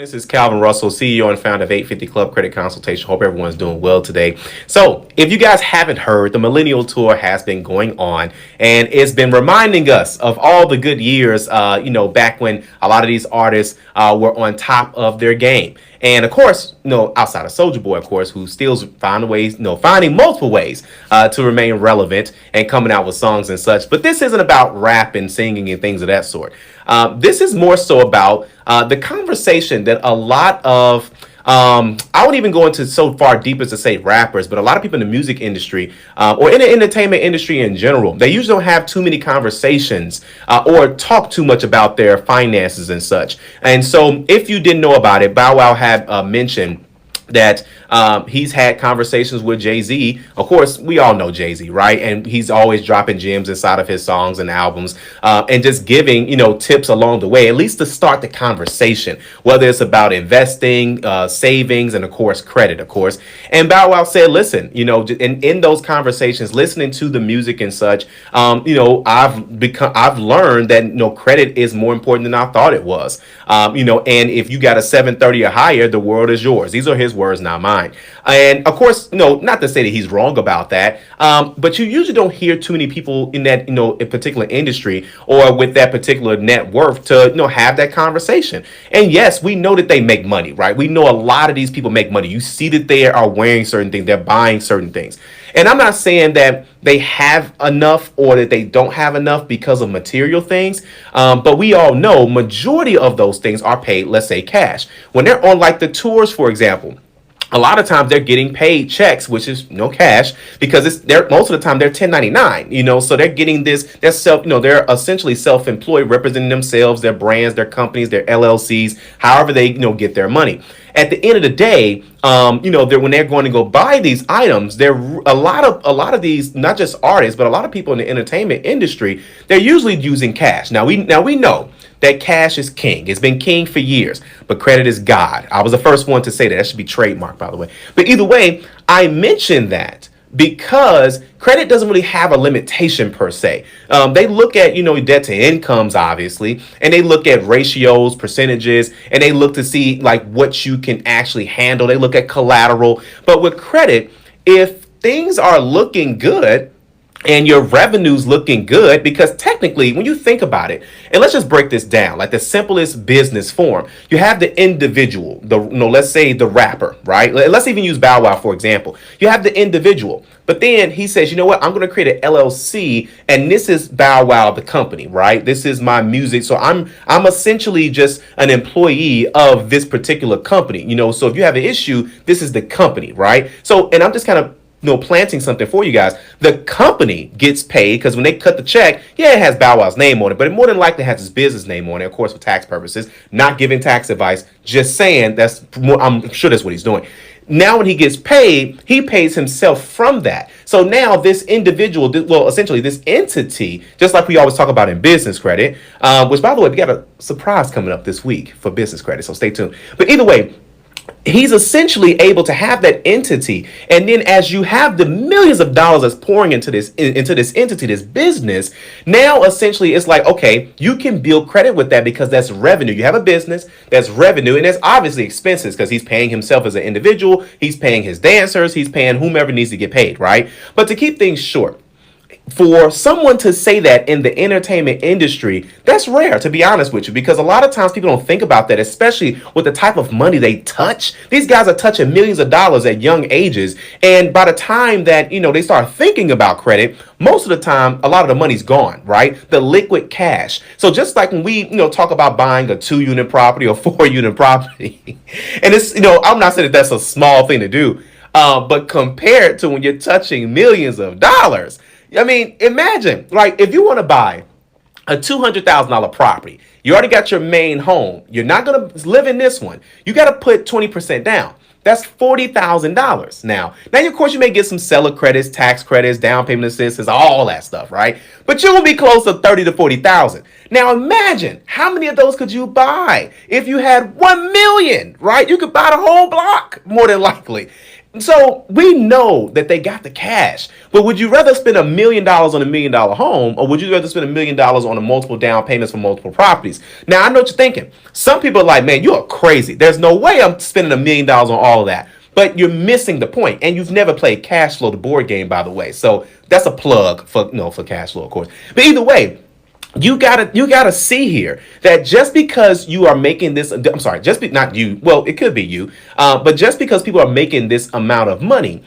This is Calvin Russell, CEO and founder of 850 Club Credit Consultation. Hope everyone's doing well today. So, if you guys haven't heard, the Millennial Tour has been going on, and it's been reminding us of all the good years, back when a lot of these artists were on top of their game. And of course, outside of Soulja Boy, of course, who still finding multiple ways to remain relevant and coming out with songs and such. But this isn't about rap and singing and things of that sort. This is more so about the conversation that a lot of I won't even go into so far deep as to say rappers, but a lot of people in the music industry or in the entertainment industry in general, they usually don't have too many conversations or talk too much about their finances and such. And so if you didn't know about it, Bow Wow had mentioned that he's had conversations with Jay-Z. Of course, we all know Jay-Z, right? And he's always dropping gems inside of his songs and albums and just giving, tips along the way, at least to start the conversation, whether it's about investing, savings, and of course, credit, of course. And Bow Wow said, listen, in those conversations, listening to the music and such, I've learned that, credit is more important than I thought it was. And if you got a 730 or higher, the world is yours. These are his words, not mine. And of course, not to say that he's wrong about that, but you usually don't hear too many people in that, a particular industry or with that particular net worth to, have that conversation. And yes, we know that they make money, right? We know a lot of these people make money. You see that they are wearing certain things, they're buying certain things. And I'm not saying that they have enough or that they don't have enough because of material things. But we all know majority of those things are paid, let's say cash. When they're on like the tours, for example, a lot of times they're getting paid checks, which is no cash, because they're most of the time they're 1099, so they're getting this, they're essentially self-employed, representing themselves, their brands, their companies, their LLCs, however they, get their money. At the end of the day, when they're going to go buy these items, there a lot of these, not just artists, but a lot of people in the entertainment industry, they're usually using cash. Now we know that cash is king. It's been king for years, but credit is God. I was the first one to say that. That should be trademarked, by the way. But either way, I mentioned that because credit doesn't really have a limitation per se. They look at, debt to incomes, obviously, and they look at ratios, percentages, and they look to see like what you can actually handle. They look at collateral. But with credit, if things are looking good, and your revenue's looking good, because technically, when you think about it, and let's just break this down, like the simplest business form, you have the individual, let's say the rapper, right? Let's even use Bow Wow, for example. You have the individual, but then he says, you know what, I'm going to create an LLC, and this is Bow Wow, the company, right? This is my music. So I'm essentially just an employee of this particular company, so if you have an issue, this is the company, right? So, and I'm just kind of planting something for you guys. The company gets paid because when they cut the check, yeah, it has Bow Wow's name on it, but it more than likely has his business name on it, of course, for tax purposes. Not giving tax advice, just saying I'm sure that's what he's doing. Now, when he gets paid, he pays himself from that. So now this individual, essentially this entity, just like we always talk about in business credit, which, by the way, we got a surprise coming up this week for business credit, so stay tuned. But either way, he's essentially able to have that entity, and then as you have the millions of dollars that's pouring into this entity, this business, now essentially it's like, okay, you can build credit with that because that's revenue. You have a business, that's revenue, and that's obviously expenses because he's paying himself as an individual, he's paying his dancers, he's paying whomever needs to get paid, right? But to keep things short, for someone to say that in the entertainment industry, that's rare, to be honest with you, because a lot of times people don't think about that, especially with the type of money they touch. These guys are touching millions of dollars at young ages. And by the time that, they start thinking about credit, most of the time, a lot of the money's gone, right? The liquid cash. So just like when we, talk about buying a 2-unit property or 4-unit property, and it's, I'm not saying that that's a small thing to do, but compared to when you're touching millions of dollars, I mean, imagine, like, if you want to buy a $200,000 property, you already got your main home. You're not going to live in this one. You got to put 20% down. That's $40,000. Now, of course, you may get some seller credits, tax credits, down payment assistance, all that stuff, right? But you're going to be close to 30 to 40,000. Now, imagine how many of those could you buy if you had 1 million, right? You could buy the whole block, more than likely. So we know that they got the cash, but would you rather spend $1 million on $1 million home, or would you rather spend $1 million on a multiple down payments for multiple properties? Now I know what you're thinking. Some people are like, man, you are crazy. There's no way I'm spending $1 million on all of that. But you're missing the point, and you've never played Cash Flow, the board game, by the way. So that's a plug for for Cash Flow, of course. But either way, you gotta see here that just because you are making this, I'm sorry, not you, well, it could be you, but just because people are making this amount of money,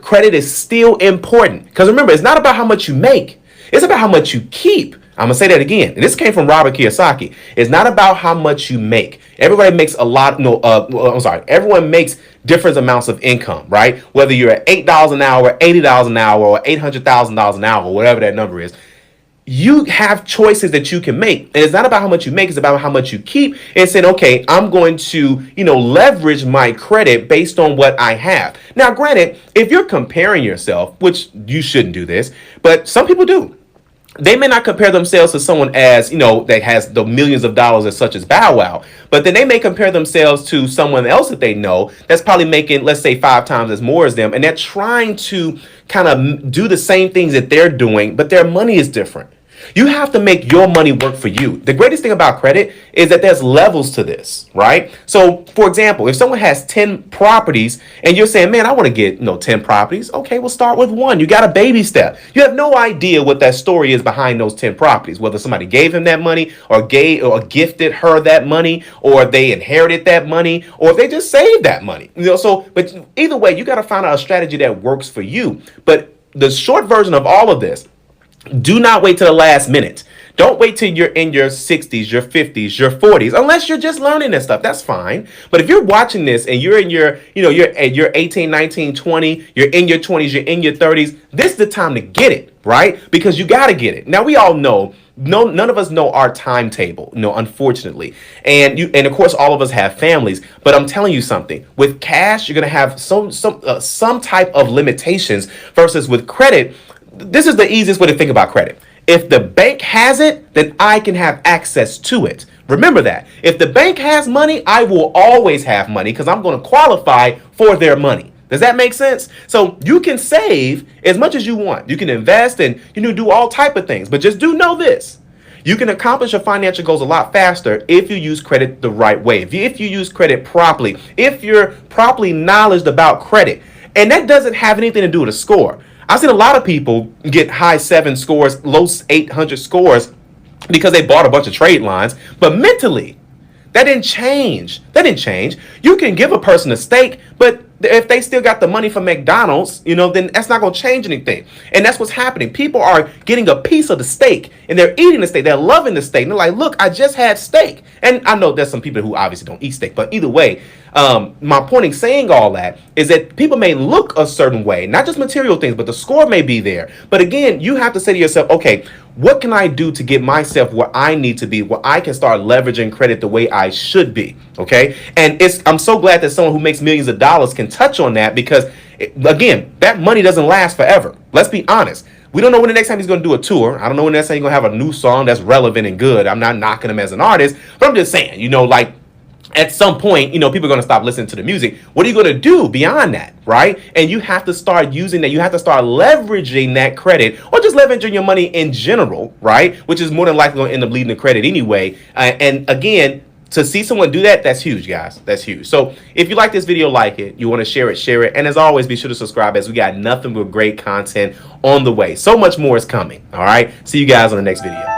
credit is still important. Because remember, it's not about how much you make, it's about how much you keep. I'm gonna say that again. And this came from Robert Kiyosaki. It's not about how much you make. Everybody makes a lot. No, I'm sorry. Everyone makes different amounts of income, right? Whether you're at $8 an hour, $80 an hour, or $800,000 an hour, or whatever that number is. You have choices that you can make, and it's not about how much you make, it's about how much you keep, and saying, okay, I'm going to leverage my credit based on what I have. Now granted, if you're comparing yourself, which you shouldn't do this, but some people do, they may not compare themselves to someone as that has the millions of dollars as such as Bow Wow, but then they may compare themselves to someone else that they know that's probably making, let's say, 5 times as more as them, and they're trying to kind of do the same things that they're doing, but their money is different. You have to make your money work for you. The greatest thing about credit is that there's levels to this, right? So, for example, if someone has 10 properties and you're saying, man, I want to get 10 properties. Okay, we'll start with one. You got a baby step. You have no idea what that story is behind those 10 properties, whether somebody gave him that money or gifted her that money, or they inherited that money, or they just saved that money. But either way, you got to find out a strategy that works for you. But the short version of all of this, do not wait till the last minute. Don't wait till you're in your 60s, your 50s, your 40s, unless you're just learning this stuff. That's fine. But if you're watching this and you're in your, you're 18, 19, 20, you're in your 20s, you're in your 30s, this is the time to get it, right? Because you got to get it. Now, we all know, none of us know our timetable, unfortunately. And of course, all of us have families. But I'm telling you something, with cash, you're going to have some type of limitations versus with credit. This is the easiest way to think about credit. If the bank has it, then I can have access to it. Remember that. If the bank has money, I will always have money because I'm going to qualify for their money. Does that make sense? So you can save as much as you want. You can invest and do all type of things. But just do know this. You can accomplish your financial goals a lot faster if you use credit the right way. If you use credit properly. If you're properly knowledgeable about credit. And that doesn't have anything to do with a score. I've seen a lot of people get high 7 scores, low 800 scores because they bought a bunch of trade lines. But mentally, that didn't change. You can give a person a steak, but if they still got the money from McDonald's, then that's not going to change anything. And that's what's happening. People are getting a piece of the steak and they're eating the steak. They're loving the steak. And they're like, look, I just had steak. And I know there's some people who obviously don't eat steak, but either way, my point in saying all that is that people may look a certain way, not just material things, but the score may be there. But again, you have to say to yourself, okay, what can I do to get myself where I need to be, where I can start leveraging credit the way I should be? Okay. And I'm so glad that someone who makes millions of dollars can touch on that, because again, that money doesn't last forever. Let's be honest. We don't know when the next time he's going to do a tour. I don't know when the next time he's going to have a new song that's relevant and good. I'm not knocking him as an artist, but I'm just saying, like, at some point, people are going to stop listening to the music. What are you going to do beyond that, right? And you have to start using that. You have to start leveraging that credit, or just leveraging your money in general, right? Which is more than likely going to end up leading to credit anyway. And again, to see someone do that, that's huge, guys. That's huge. So if you like this video, like it. You want to share it. And as always, be sure to subscribe, as we got nothing but great content on the way. So much more is coming. All right. See you guys on the next video.